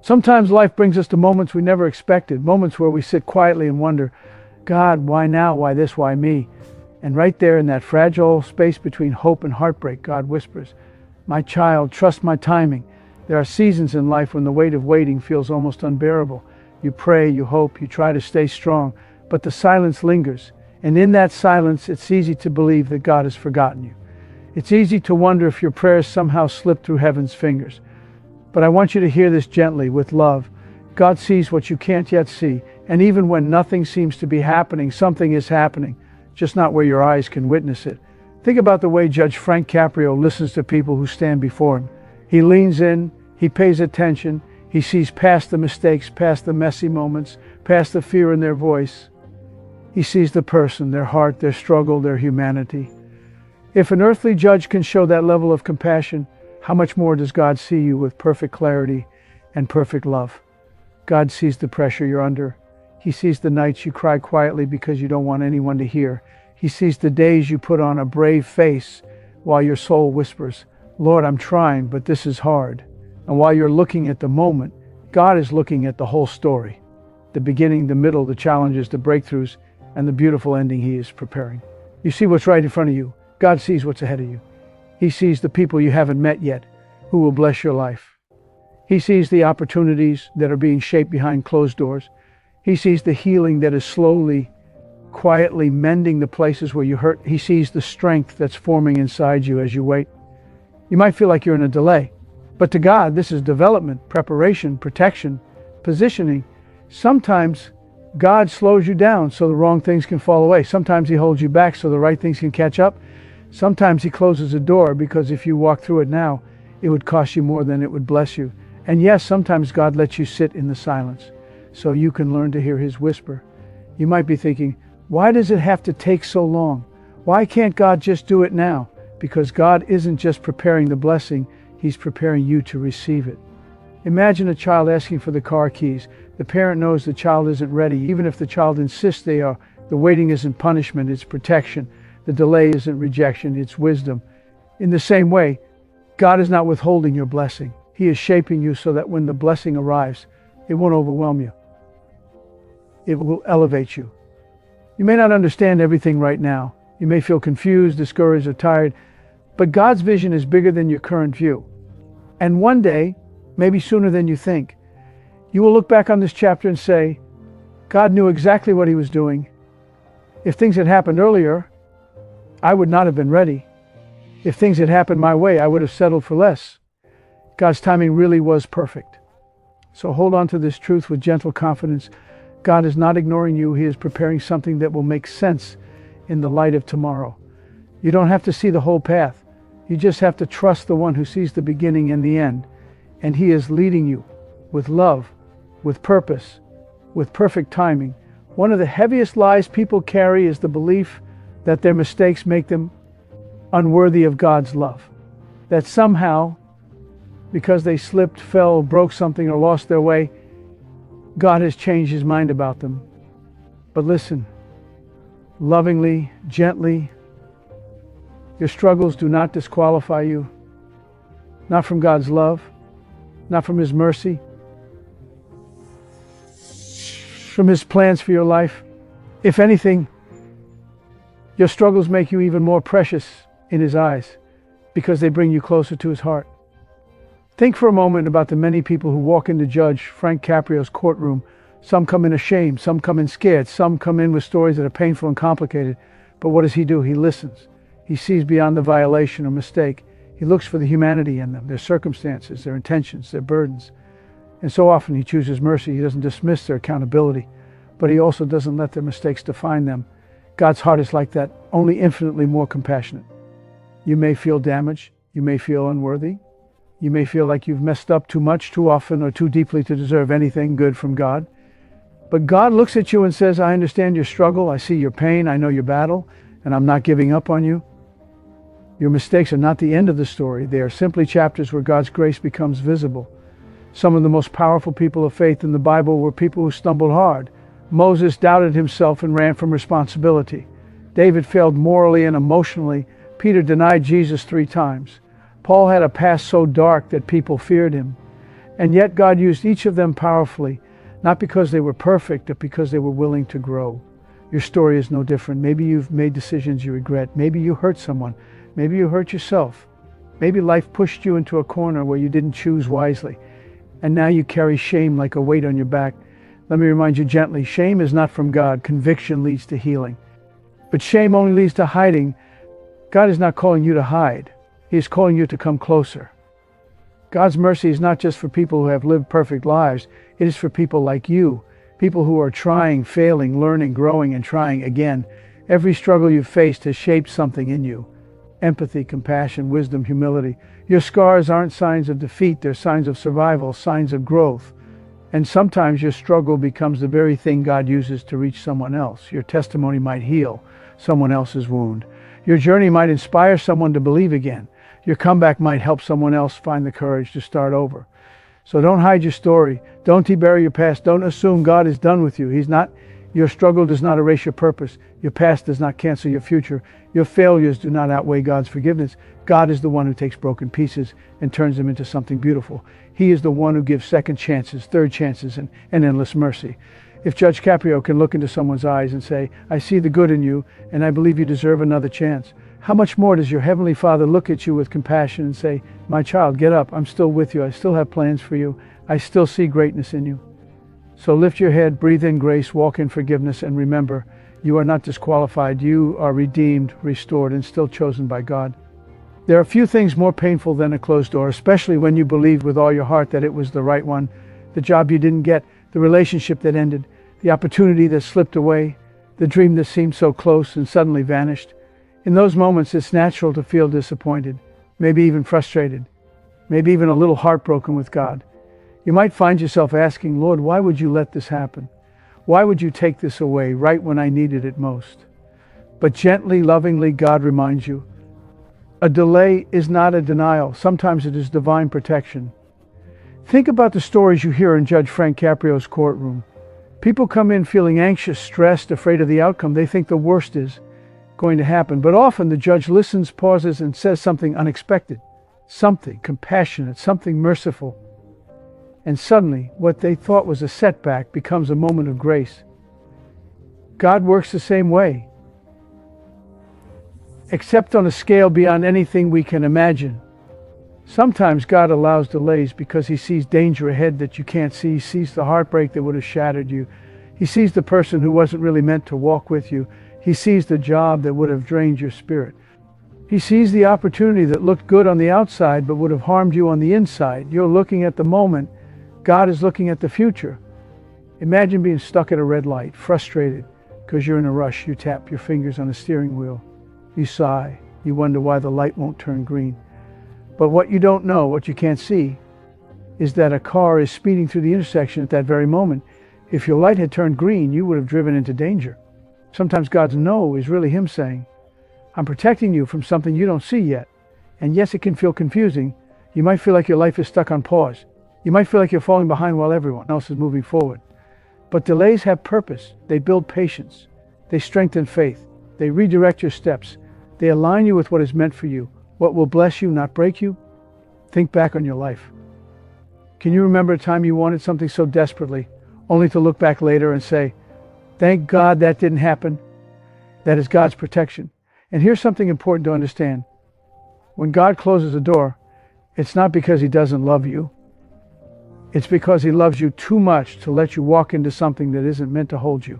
Sometimes life brings us to moments we never expected, moments where we sit quietly and wonder, God, why now? Why this? Why me? And right there in that fragile space between hope and heartbreak, God whispers, my child, trust my timing. There are seasons in life when the weight of waiting feels almost unbearable. You pray, you hope, you try to stay strong, but the silence lingers. And in that silence, it's easy to believe that God has forgotten you. It's easy to wonder if your prayers somehow slipped through heaven's fingers. But I want you to hear this gently, with love. God sees what you can't yet see. And even when nothing seems to be happening, something is happening, just not where your eyes can witness it. Think about the way Judge Frank Caprio listens to people who stand before him. He leans in, he pays attention, he sees past the mistakes, past the messy moments, past the fear in their voice. He sees the person, their heart, their struggle, their humanity. If an earthly judge can show that level of compassion, how much more does God see you with perfect clarity and perfect love? God sees the pressure you're under. He sees the nights you cry quietly because you don't want anyone to hear. He sees the days you put on a brave face while your soul whispers, Lord, I'm trying, but this is hard. And while you're looking at the moment, God is looking at the whole story. The beginning, the middle, the challenges, the breakthroughs, and the beautiful ending He is preparing. You see what's right in front of you. God sees what's ahead of you. He sees the people you haven't met yet who will bless your life. He sees the opportunities that are being shaped behind closed doors. He sees the healing that is slowly, quietly mending the places where you hurt. He sees the strength that's forming inside you as you wait. You might feel like you're in a delay, but to God, this is development, preparation, protection, positioning. Sometimes God slows you down so the wrong things can fall away. Sometimes He holds you back so the right things can catch up. Sometimes He closes a door because if you walk through it now, it would cost you more than it would bless you. And yes, sometimes God lets you sit in the silence so you can learn to hear His whisper. You might be thinking, why does it have to take so long? Why can't God just do it now? Because God isn't just preparing the blessing, He's preparing you to receive it. Imagine a child asking for the car keys. The parent knows the child isn't ready, even if the child insists they are. The waiting isn't punishment, it's protection. The delay isn't rejection, it's wisdom. In the same way, God is not withholding your blessing. He is shaping you so that when the blessing arrives, it won't overwhelm you. It will elevate you. You may not understand everything right now. You may feel confused, discouraged, or tired, but God's vision is bigger than your current view. And one day, maybe sooner than you think, you will look back on this chapter and say, God knew exactly what He was doing. If things had happened earlier, I would not have been ready. If things had happened my way, I would have settled for less. God's timing really was perfect. So hold on to this truth with gentle confidence. God is not ignoring you. He is preparing something that will make sense in the light of tomorrow. You don't have to see the whole path. You just have to trust the one who sees the beginning and the end. And He is leading you with love, with purpose, with perfect timing. One of the heaviest lies people carry is the belief that their mistakes make them unworthy of God's love. That somehow, because they slipped, fell, broke something, or lost their way, God has changed His mind about them. But listen, lovingly, gently, your struggles do not disqualify you. Not from God's love, not from His mercy, from His plans for your life. If anything, your struggles make you even more precious in His eyes because they bring you closer to His heart. Think for a moment about the many people who walk into Judge Frank Caprio's courtroom. Some come in ashamed, some come in scared, some come in with stories that are painful and complicated. But what does He do? He listens. He sees beyond the violation or mistake. He looks for the humanity in them, their circumstances, their intentions, their burdens. And so often He chooses mercy. He doesn't dismiss their accountability, but He also doesn't let their mistakes define them. God's heart is like that, only infinitely more compassionate. You may feel damaged. You may feel unworthy. You may feel like you've messed up too much, too often, or too deeply to deserve anything good from God. But God looks at you and says, I understand your struggle. I see your pain. I know your battle, and I'm not giving up on you. Your mistakes are not the end of the story. They are simply chapters where God's grace becomes visible. Some of the most powerful people of faith in the Bible were people who stumbled hard. Moses doubted himself and ran from responsibility. David failed morally and emotionally. Peter denied Jesus 3 times. Paul had a past so dark that people feared him. And yet God used each of them powerfully, not because they were perfect, but because they were willing to grow. Your story is no different. Maybe you've made decisions you regret. Maybe you hurt someone. Maybe you hurt yourself. Maybe life pushed you into a corner where you didn't choose wisely. And now you carry shame like a weight on your back. Let me remind you gently, shame is not from God. Conviction leads to healing. But shame only leads to hiding. God is not calling you to hide. He is calling you to come closer. God's mercy is not just for people who have lived perfect lives. It is for people like you, people who are trying, failing, learning, growing, and trying again. Every struggle you've faced has shaped something in you. Empathy, compassion, wisdom, humility. Your scars aren't signs of defeat. They're signs of survival, signs of growth. And sometimes your struggle becomes the very thing God uses to reach someone else. Your testimony might heal someone else's wound. Your journey might inspire someone to believe again. Your comeback might help someone else find the courage to start over. So don't hide your story. Don't debury your past. Don't assume God is done with you. He's not. Your struggle does not erase your purpose. Your past does not cancel your future. Your failures do not outweigh God's forgiveness. God is the one who takes broken pieces and turns them into something beautiful. He is the one who gives second chances, third chances, and endless mercy. If Judge Caprio can look into someone's eyes and say, I see the good in you, and I believe you deserve another chance, how much more does your Heavenly Father look at you with compassion and say, my child, get up. I'm still with you. I still have plans for you. I still see greatness in you. So lift your head, breathe in grace, walk in forgiveness, and remember, you are not disqualified. You are redeemed, restored, and still chosen by God. There are few things more painful than a closed door, especially when you believed with all your heart that it was the right one, the job you didn't get, the relationship that ended, the opportunity that slipped away, the dream that seemed so close and suddenly vanished. In those moments, it's natural to feel disappointed, maybe even frustrated, maybe even a little heartbroken with God. You might find yourself asking, Lord, why would you let this happen? Why would you take this away right when I needed it most? But gently, lovingly, God reminds you, a delay is not a denial. Sometimes it is divine protection. Think about the stories you hear in Judge Frank Caprio's courtroom. People come in feeling anxious, stressed, afraid of the outcome. They think the worst is going to happen. But often the judge listens, pauses, and says something unexpected, something compassionate, something merciful. And suddenly, what they thought was a setback becomes a moment of grace. God works the same way, except on a scale beyond anything we can imagine. Sometimes God allows delays because He sees danger ahead that you can't see. He sees the heartbreak that would have shattered you. He sees the person who wasn't really meant to walk with you. He sees the job that would have drained your spirit. He sees the opportunity that looked good on the outside but would have harmed you on the inside. You're looking at the moment. God is looking at the future. Imagine being stuck at a red light, frustrated because you're in a rush. You tap your fingers on the steering wheel. You sigh. You wonder why the light won't turn green. But what you don't know, what you can't see, is that a car is speeding through the intersection at that very moment. If your light had turned green, you would have driven into danger. Sometimes God's no is really Him saying, I'm protecting you from something you don't see yet. And yes, it can feel confusing. You might feel like your life is stuck on pause. You might feel like you're falling behind while everyone else is moving forward. But delays have purpose. They build patience. They strengthen faith. They redirect your steps. They align you with what is meant for you, what will bless you, not break you. Think back on your life. Can you remember a time you wanted something so desperately, only to look back later and say, thank God that didn't happen? That is God's protection. And here's something important to understand. When God closes a door, it's not because He doesn't love you. It's because He loves you too much to let you walk into something that isn't meant to hold you.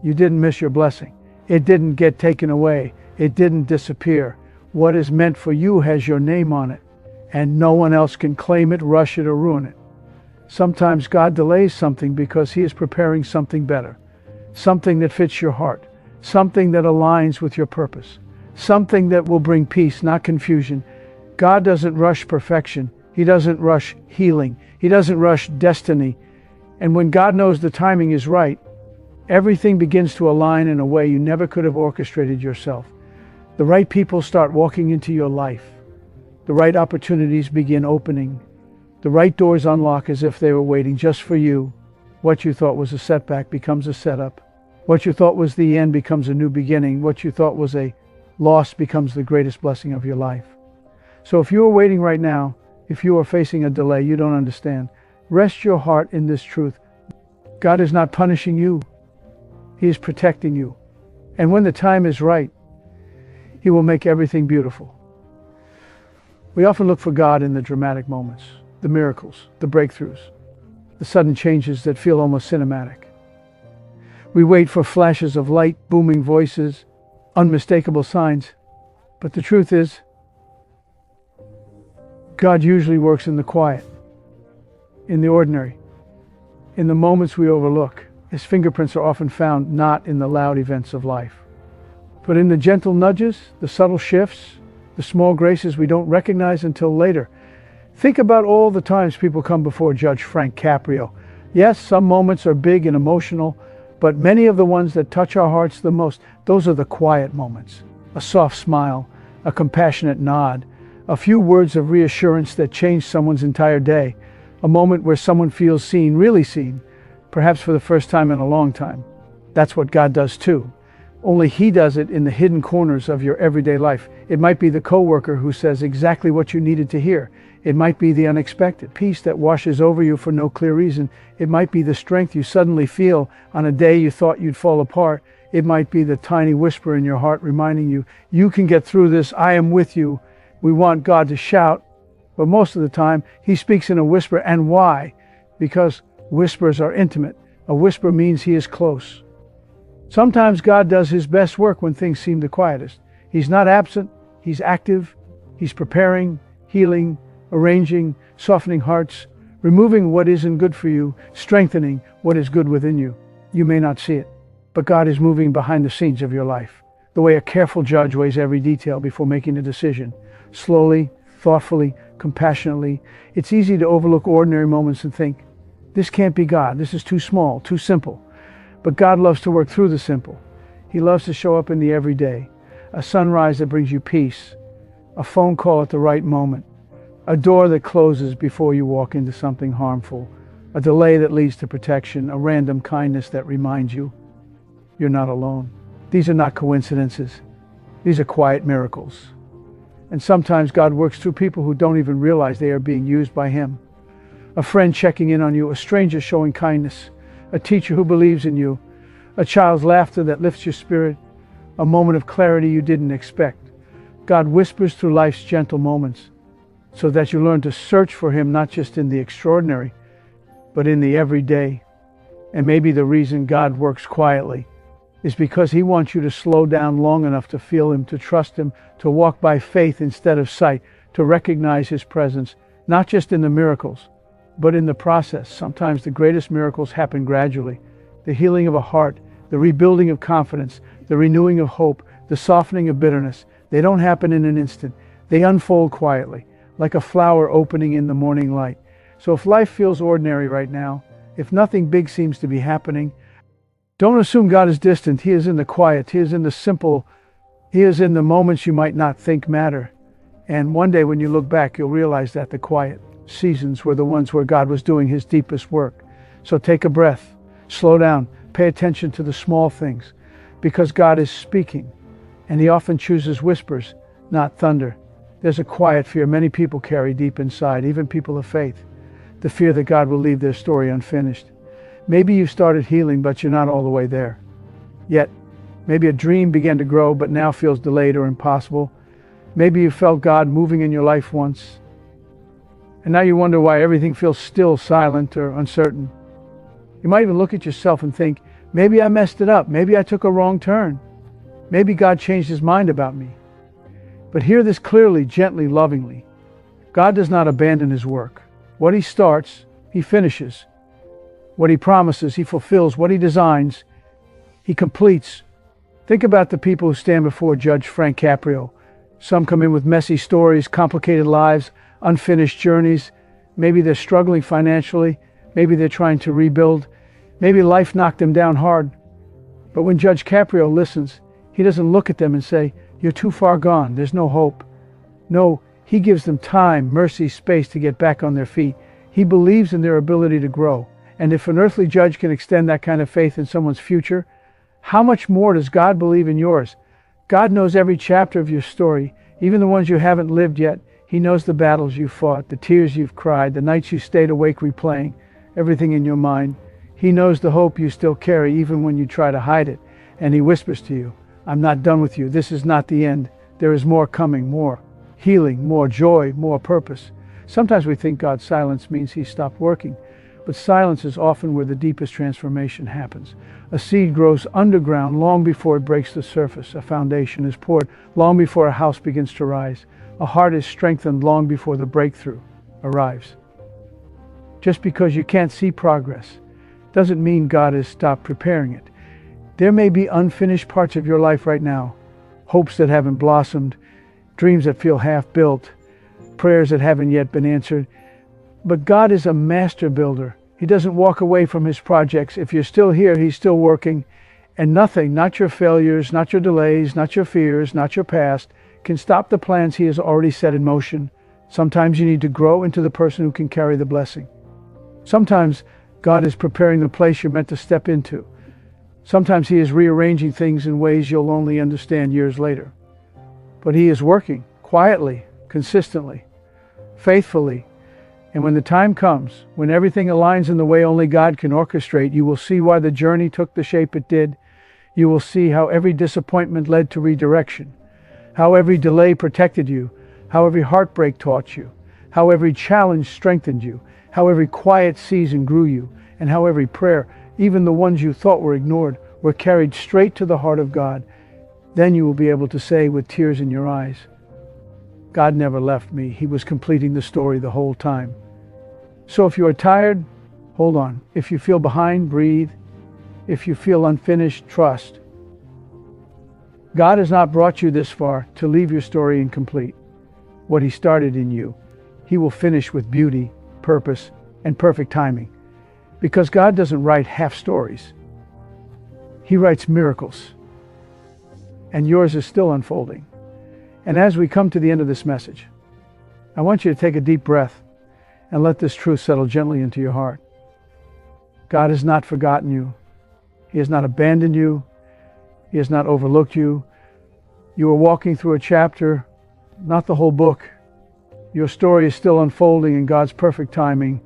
You didn't miss your blessing. It didn't get taken away. It didn't disappear. What is meant for you has your name on it, and no one else can claim it, rush it, or ruin it. Sometimes God delays something because He is preparing something better, something that fits your heart, something that aligns with your purpose, something that will bring peace, not confusion. God doesn't rush perfection. He doesn't rush healing. He doesn't rush destiny. And when God knows the timing is right, everything begins to align in a way you never could have orchestrated yourself. The right people start walking into your life. The right opportunities begin opening. The right doors unlock as if they were waiting just for you. What you thought was a setback becomes a setup. What you thought was the end becomes a new beginning. What you thought was a loss becomes the greatest blessing of your life. So if you are waiting right now, If you are facing a delay you don't understand, rest your heart in this truth. God is not punishing you. He is protecting you. And when the time is right, He will make everything beautiful. We often look for God in the dramatic moments, the miracles, the breakthroughs, the sudden changes that feel almost cinematic. We wait for flashes of light, booming voices, unmistakable signs. But the truth is, God usually works in the quiet, in the ordinary, in the moments we overlook. His fingerprints are often found not in the loud events of life, but in the gentle nudges, the subtle shifts, the small graces we don't recognize until later. Think about all the times people come before Judge Frank Caprio. Yes, some moments are big and emotional, but many of the ones that touch our hearts the most, those are the quiet moments. A soft smile, a compassionate nod, a few words of reassurance that change someone's entire day, a moment where someone feels seen, really seen, perhaps for the first time in a long time. That's what God does too. Only He does it in the hidden corners of your everyday life. It might be the coworker who says exactly what you needed to hear. It might be the unexpected peace that washes over you for no clear reason. It might be the strength you suddenly feel on a day you thought you'd fall apart. It might be the tiny whisper in your heart reminding you, you can get through this, I am with you. We want God to shout, but most of the time He speaks in a whisper. And why? Because whispers are intimate. A whisper means He is close. Sometimes God does His best work when things seem the quietest. He's not absent, He's active, He's preparing, healing, arranging, softening hearts, removing what isn't good for you, strengthening what is good within you. You may not see it, but God is moving behind the scenes of your life, the way a careful judge weighs every detail before making a decision. Slowly, thoughtfully, compassionately. It's easy to overlook ordinary moments and think, this can't be God, this is too small, too simple. But God loves to work through the simple. He loves to show up in the everyday. A sunrise that brings you peace, a phone call at the right moment, a door that closes before you walk into something harmful, a delay that leads to protection, a random kindness that reminds you you're not alone. These are not coincidences. These are quiet miracles. And sometimes God works through people who don't even realize they are being used by Him. A friend checking in on you, a stranger showing kindness, a teacher who believes in you, a child's laughter that lifts your spirit, a moment of clarity you didn't expect. God whispers through life's gentle moments so that you learn to search for Him not just in the extraordinary, but in the everyday. And maybe the reason God works quietly is because He wants you to slow down long enough to feel Him, to trust Him, to walk by faith instead of sight, to recognize His presence, not just in the miracles, but in the process. Sometimes the greatest miracles happen gradually. The healing of a heart, the rebuilding of confidence, the renewing of hope, the softening of bitterness. They don't happen in an instant. They unfold quietly, like a flower opening in the morning light. So if life feels ordinary right now, if nothing big seems to be happening, don't assume God is distant. He is in the quiet. He is in the simple. He is in the moments you might not think matter. And one day when you look back, you'll realize that the quiet seasons were the ones where God was doing His deepest work. So take a breath, slow down, pay attention to the small things, because God is speaking, and He often chooses whispers, not thunder. There's a quiet fear many people carry deep inside, even people of faith, the fear that God will leave their story unfinished. Maybe you started healing, but you're not all the way there yet. Maybe a dream began to grow, but now feels delayed or impossible. Maybe you felt God moving in your life once, and now you wonder why everything feels still, silent, or uncertain. You might even look at yourself and think, maybe I messed it up. Maybe I took a wrong turn. Maybe God changed His mind about me. But hear this clearly, gently, lovingly. God does not abandon His work. What He starts, He finishes. What He promises, He fulfills. What He designs, He completes. Think about the people who stand before Judge Frank Caprio. Some come in with messy stories, complicated lives, unfinished journeys. Maybe they're struggling financially. Maybe they're trying to rebuild. Maybe life knocked them down hard. But when Judge Caprio listens, He doesn't look at them and say, you're too far gone, there's no hope. No, He gives them time, mercy, space to get back on their feet. He believes in their ability to grow. And if an earthly judge can extend that kind of faith in someone's future, how much more does God believe in yours? God knows every chapter of your story, even the ones you haven't lived yet. He knows the battles you fought, the tears you've cried, the nights you stayed awake replaying everything in your mind. He knows the hope you still carry even when you try to hide it. And he whispers to you, I'm not done with you. This is not the end. There is more coming, more healing, more joy, more purpose. Sometimes we think God's silence means he stopped working, but silence is often where the deepest transformation happens. A seed grows underground long before it breaks the surface. A foundation is poured long before a house begins to rise. A heart is strengthened long before the breakthrough arrives. Just because you can't see progress doesn't mean God has stopped preparing it. There may be unfinished parts of your life right now, hopes that haven't blossomed, dreams that feel half-built, prayers that haven't yet been answered. But God is a master builder. He doesn't walk away from his projects. If you're still here, he's still working. And nothing, not your failures, not your delays, not your fears, not your past, can stop the plans he has already set in motion. Sometimes you need to grow into the person who can carry the blessing. Sometimes God is preparing the place you're meant to step into. Sometimes he is rearranging things in ways you'll only understand years later. But he is working quietly, consistently, faithfully. And when the time comes, when everything aligns in the way only God can orchestrate, you will see why the journey took the shape it did. You will see how every disappointment led to redirection, how every delay protected you, how every heartbreak taught you, how every challenge strengthened you, how every quiet season grew you, and how every prayer, even the ones you thought were ignored, were carried straight to the heart of God. Then you will be able to say with tears in your eyes, God never left me. He was completing the story the whole time. So if you are tired, hold on. If you feel behind, breathe. If you feel unfinished, trust. God has not brought you this far to leave your story incomplete. What he started in you, he will finish with beauty, purpose, and perfect timing. Because God doesn't write half stories. He writes miracles. And yours is still unfolding. And as we come to the end of this message, I want you to take a deep breath and let this truth settle gently into your heart. God has not forgotten you. He has not abandoned you. He has not overlooked you. You are walking through a chapter, not the whole book. Your story is still unfolding in God's perfect timing.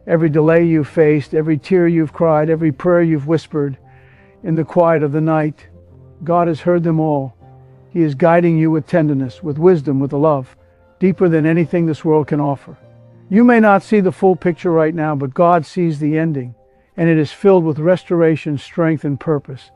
Every delay you've faced, every tear you've cried, every prayer you've whispered in the quiet of the night, God has heard them all. He is guiding you with tenderness, with wisdom, with love, deeper than anything this world can offer. You may not see the full picture right now, but God sees the ending, and it is filled with restoration, strength, and purpose.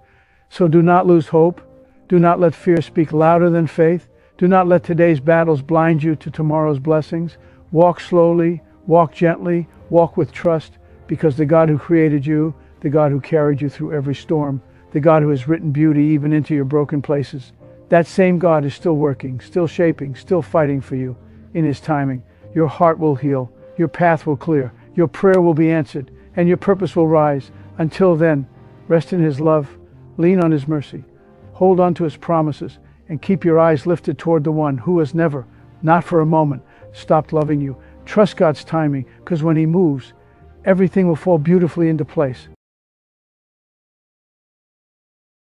So do not lose hope. Do not let fear speak louder than faith. Do not let today's battles blind you to tomorrow's blessings. Walk slowly, walk gently, walk with trust, because the God who created you, the God who carried you through every storm, the God who has written beauty even into your broken places, that same God is still working, still shaping, still fighting for you in his timing. Your heart will heal, your path will clear, your prayer will be answered, and your purpose will rise. Until then, rest in his love, lean on his mercy, hold on to his promises, and keep your eyes lifted toward the one who has never, not for a moment, stopped loving you. Trust God's timing, because when he moves, everything will fall beautifully into place.